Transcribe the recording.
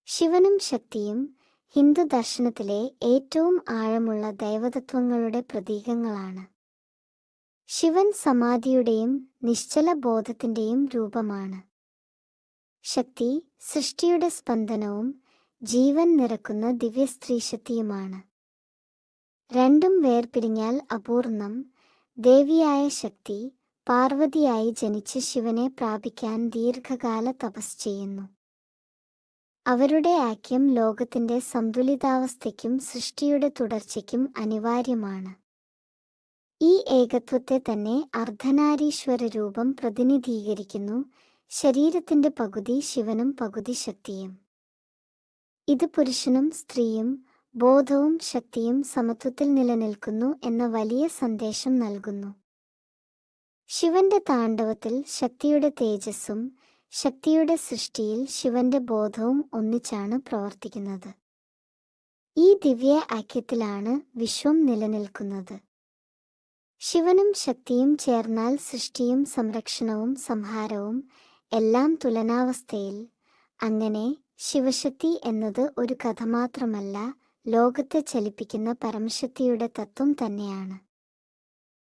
ശിവനും ശക്തിയും ഹിന്ദു ദർശനത്തിലെ ഏറ്റവും ആഴമുള്ള ദൈവതത്വങ്ങളുടെ പ്രതീകങ്ങളാണ്. ശിവൻ സമാധിയുടെയും നിശ്ചല ബോധത്തിൻ്റെയും രൂപമാണ്. ശക്തി സൃഷ്ടിയുടെ സ്പന്ദനവും ജീവൻ നിറക്കുന്ന ദിവ്യസ്ത്രീശക്തിയുമാണ്. രണ്ടും വേർപിരിഞ്ഞാൽ അപൂർണം. ദേവിയായ ശക്തി പാർവതിയായി ജനിച്ച് ശിവനെ പ്രാപിക്കാൻ ദീർഘകാല തപസ് ചെയ്യുന്നു. അവരുടെ ഐക്യം ലോകത്തിൻ്റെ സന്തുലിതാവസ്ഥയ്ക്കും സൃഷ്ടിയുടെ തുടർച്ചയ്ക്കും അനിവാര്യമാണ്. ഈ ഏകത്വത്തെ തന്നെ അർദ്ധനാരീശ്വര രൂപം പ്രതിനിധീകരിക്കുന്നു. ശരീരത്തിൻ്റെ പകുതി ശിവനും പകുതി ശക്തിയും. ഇത് പുരുഷനും സ്ത്രീയും ബോധവും ശക്തിയും സമത്വത്തിൽ നിലനിൽക്കുന്നു എന്ന വലിയ സന്ദേശം നൽകുന്നു. ശിവന്റെ താണ്ഡവത്തിൽ ശക്തിയുടെ തേജസ്സും ശക്തിയുടെ സൃഷ്ടിയിൽ ശിവന്റെ ബോധവും ഒന്നിച്ചാണ് പ്രവർത്തിക്കുന്നത്. ഈ ദിവ്യ ഐക്യത്തിലാണ് വിശ്വം നിലനിൽക്കുന്നത്. ശിവനും ശക്തിയും ചേർന്നാൽ സൃഷ്ടിയും സംരക്ഷണവും സംഹാരവും എല്ലാം തുലനാവസ്ഥയിൽ. അങ്ങനെ ശിവശക്തി എന്നത് ഒരു കഥ മാത്രമല്ല, ലോകത്തെ ചലിപ്പിക്കുന്ന പരമശക്തിയുടെ തത്വം തന്നെയാണ്.